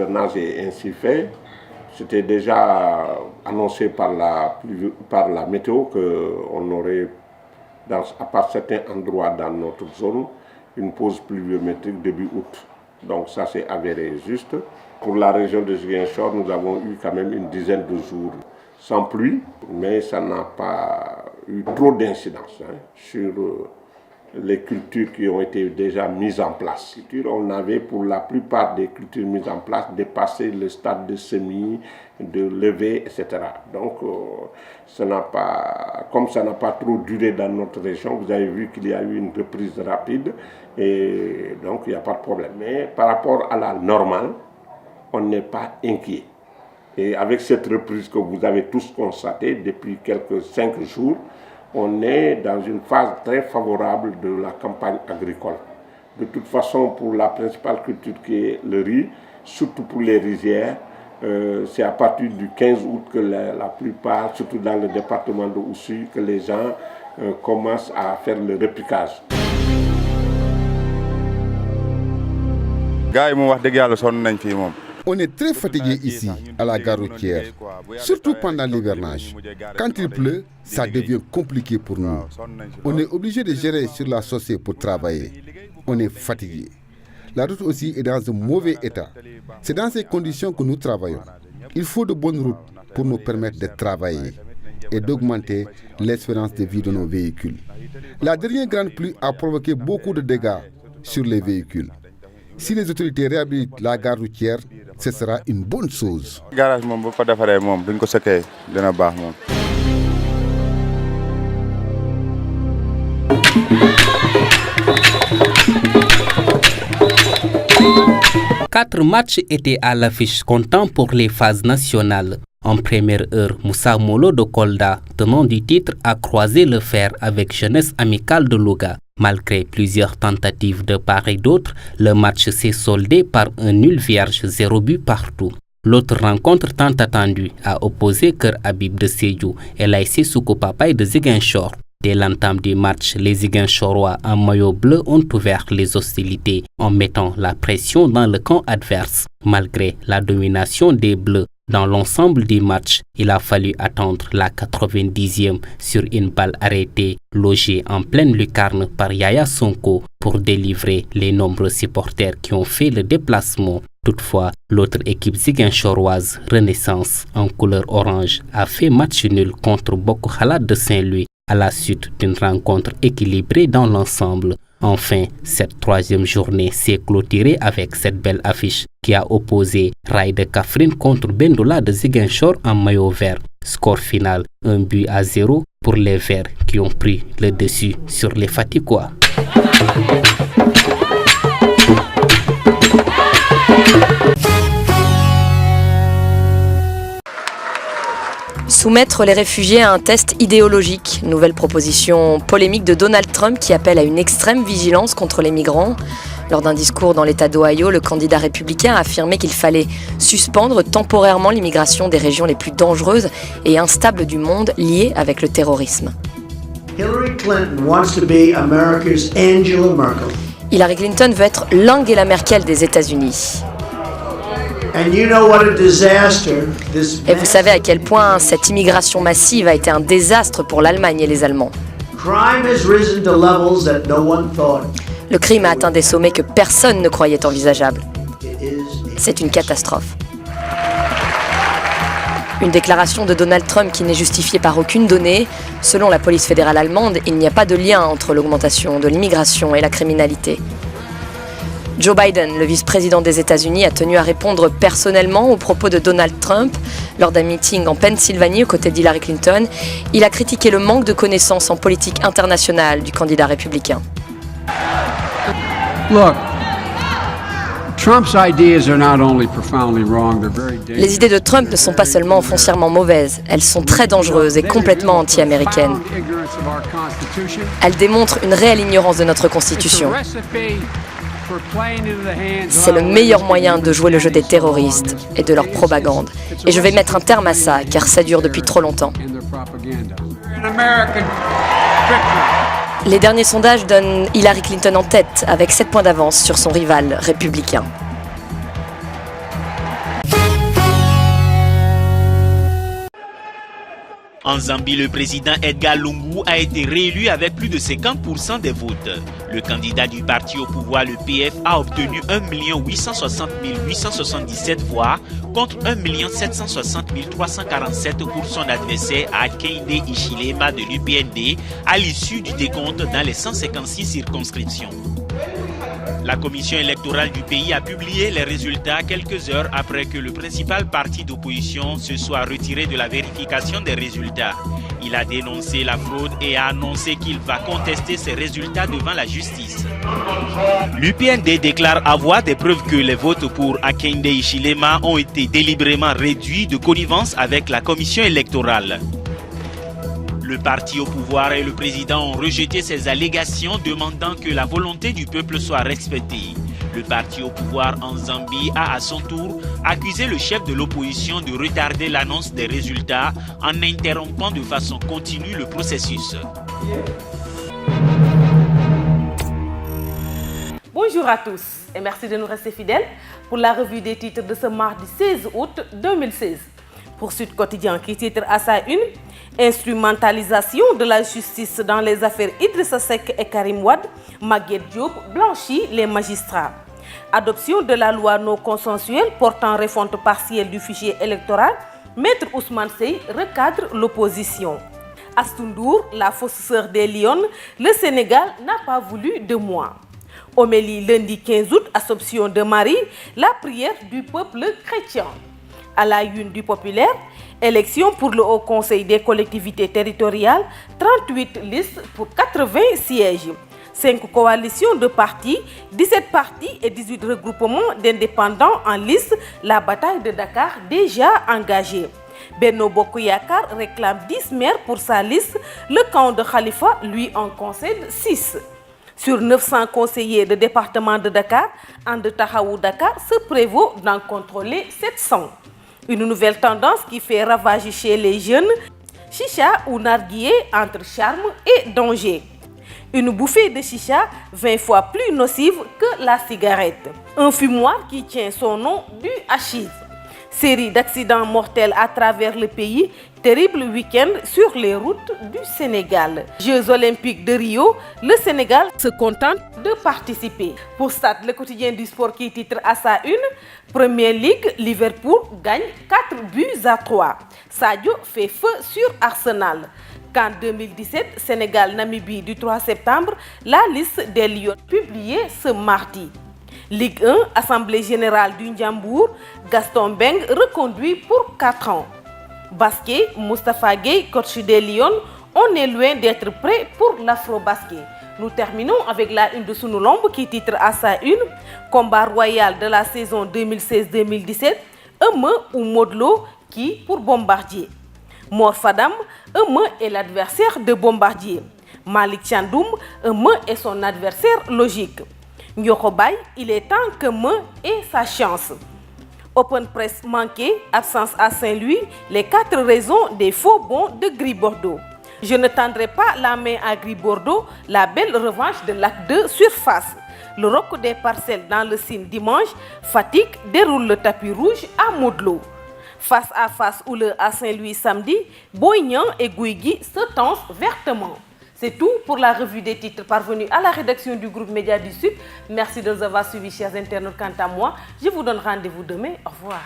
l'hivernage est ainsi fait. C'était déjà annoncé par la météo qu'on aurait, à part certains endroits dans notre zone, une pause pluviométrique début août. Donc ça s'est avéré juste. Pour la région de Ziguinchor, nous avons eu quand même une dizaine de jours sans pluie, mais ça n'a pas eu trop d'incidence sur les cultures qui ont été déjà mises en place. On avait pour la plupart des cultures mises en place dépassé le stade de semis, de levée, etc. Donc, comme ça n'a pas trop duré dans notre région, vous avez vu qu'il y a eu une reprise rapide et donc il n'y a pas de problème. Mais par rapport à la normale, on n'est pas inquiet. Et avec cette reprise que vous avez tous constatée depuis quelques 5 jours, on est dans une phase très favorable de la campagne agricole. De toute façon, pour la principale culture qui est le riz, surtout pour les rizières, c'est à partir du 15 août que la plupart, surtout dans le département de Oussouye, que les gens commencent à faire le repiquage. On est très fatigué ici, à la gare routière, surtout pendant l'hivernage. Quand il pleut, ça devient compliqué pour nous. On est obligé de gérer sur la chaussée pour travailler. On est fatigué. La route aussi est dans un mauvais état. C'est dans ces conditions que nous travaillons. Il faut de bonnes routes pour nous permettre de travailler et d'augmenter l'espérance de vie de nos véhicules. La dernière grande pluie a provoqué beaucoup de dégâts sur les véhicules. Si les autorités réhabilitent la gare routière, ce sera une bonne chose. Quatre matchs étaient à l'affiche comptant pour les phases nationales. En première heure, Moussa Molo de Kolda, tenant du titre, a croisé le fer avec Jeunesse Amicale de Louga. Malgré plusieurs tentatives de part et d'autre, le match s'est soldé par un nul vierge, 0 but partout. L'autre rencontre tant attendue a opposé Cœur Habib de Sédhiou et l'ASC Soukou Papaye de Ziguinchor. Dès l'entame du match, les Ziguinchorois en maillot bleu ont ouvert les hostilités en mettant la pression dans le camp adverse. Malgré la domination des Bleus dans l'ensemble du match, il a fallu attendre la 90e sur une balle arrêtée logée en pleine lucarne par Yaya Sonko pour délivrer les nombreux supporters qui ont fait le déplacement. Toutefois, l'autre équipe ziguinchoroise, Renaissance, en couleur orange, a fait match nul contre Boko Halat de Saint-Louis à la suite d'une rencontre équilibrée dans l'ensemble. Enfin, cette troisième journée s'est clôturée avec cette belle affiche qui a opposé Rail de Kaffrine contre Bendola de Ziguinchor en maillot vert. Score final, 1-0 pour les Verts qui ont pris le dessus sur les Fatikois. Soumettre les réfugiés à un test idéologique, nouvelle proposition polémique de Donald Trump qui appelle à une extrême vigilance contre les migrants. Lors d'un discours dans l'État d'Ohio, le candidat républicain a affirmé qu'il fallait suspendre temporairement l'immigration des régions les plus dangereuses et instables du monde liées avec le terrorisme. Hillary Clinton wants to be America's Angela Merkel. Hillary Clinton veut être l'Angela Merkel des États-Unis. Et vous savez à quel point cette immigration massive a été un désastre pour l'Allemagne et les Allemands. Le crime a atteint des sommets que personne ne croyait envisageables. C'est une catastrophe. Une déclaration de Donald Trump qui n'est justifiée par aucune donnée. Selon la police fédérale allemande, il n'y a pas de lien entre l'augmentation de l'immigration et la criminalité. Joe Biden, le vice-président des États-Unis, a tenu à répondre personnellement aux propos de Donald Trump. Lors d'un meeting en Pennsylvanie aux côtés d'Hillary Clinton, il a critiqué le manque de connaissances en politique internationale du candidat républicain. Les idées de Trump ne sont pas seulement foncièrement mauvaises, elles sont très dangereuses et complètement anti-américaines. Elles démontrent une réelle ignorance de notre Constitution. C'est le meilleur moyen de jouer le jeu des terroristes et de leur propagande. Et je vais mettre un terme à ça, car ça dure depuis trop longtemps. Les derniers sondages donnent Hillary Clinton en tête, avec 7 points d'avance sur son rival républicain. En Zambie, le président Edgar Lungu a été réélu avec plus de 50% des votes. Le candidat du parti au pouvoir, le PF, a obtenu 1 860 877 voix contre 1 760 347 pour son adversaire Hakainde Hichilema de l'UPND à l'issue du décompte dans les 156 circonscriptions. La commission électorale du pays a publié les résultats quelques heures après que le principal parti d'opposition se soit retiré de la vérification des résultats. Il a dénoncé la fraude et a annoncé qu'il va contester ces résultats devant la justice. L'UPND déclare avoir des preuves que les votes pour Hakainde Hichilema ont été délibérément réduits de connivence avec la commission électorale. Le parti au pouvoir et le président ont rejeté ces allégations, demandant que la volonté du peuple soit respectée. Le parti au pouvoir en Zambie a à son tour accusé le chef de l'opposition de retarder l'annonce des résultats en interrompant de façon continue le processus. Bonjour à tous et merci de nous rester fidèles pour la revue des titres de ce mardi 16 août 2016. Pour Sud Quotidien qui titre à sa une « Instrumentalisation de la justice dans les affaires Idrissa Seck et Karim Wade, Maguette Diop blanchit les magistrats ». Adoption de la loi non consensuelle portant refonte partielle du fichier électoral, Maître Ousmane Seye recadre l'opposition. Astou Ndour, la fausse sœur des Lions, le Sénégal n'a pas voulu de moi. Homélie lundi 15 août, Assomption de Marie, la prière du peuple chrétien. À la une du Populaire, élection pour le Haut Conseil des collectivités territoriales, 38 listes pour 80 sièges. 5 coalitions de partis, 17 partis et 18 regroupements d'indépendants en liste, la bataille de Dakar déjà engagée. Benno Bokk Yakaar réclame 10 maires pour sa liste, le camp de Khalifa lui en concède 6. Sur 900 conseillers de département de Dakar, And Taxawu Dakar se prévaut d'en contrôler 700. Une nouvelle tendance qui fait ravage chez les jeunes, chicha ou narguilé entre charme et danger. Une bouffée de chicha 20 fois plus nocive que la cigarette. Un fumoir qui tient son nom du hachis. Série d'accidents mortels à travers le pays, terrible week-end sur les routes du Sénégal. Jeux olympiques de Rio, le Sénégal se contente de participer. Pour Stade, le quotidien du sport qui titre à sa une, Première Ligue, Liverpool gagne 4-3. Sadio fait feu sur Arsenal. CAN 2017, Sénégal-Namibie du 3 septembre, la liste des Lions publiée ce mardi. Ligue 1, Assemblée générale du Ndiambour, Gaston Beng reconduit pour 4 ans. Basket, Moustapha Gueye, coach des Lions, on est loin d'être prêt pour l'afro-basket. Nous terminons avec la une de Sunulombe qui titre à sa une combat royal de la saison 2016-2017, Eumeu ou Modou Lô qui pour Bombardier. Mor Fadam, Eumeu est l'adversaire de Bombardier. Malik Thiandoum, Eumeu est son adversaire logique. Nyoko Baye, il est temps que Eumeu ait sa chance. Open press manqué, absence à Saint-Louis, les 4 raisons des faux bons de Gris Bordeaux. Je ne tendrai pas la main à Gris Bordeaux, la belle revanche de l'Acte 2 sur Face. Le roc des parcelles dans le Sine dimanche, Fatick déroule le tapis rouge à Modou Lô. Face à face houleux à Saint-Louis samedi, Boy Niang et Guigui se tensent vertement. C'est tout pour la revue des titres parvenus à la rédaction du groupe Média du Sud. Merci de nous avoir suivis, chers internautes. Quant à moi, je vous donne rendez-vous demain. Au revoir.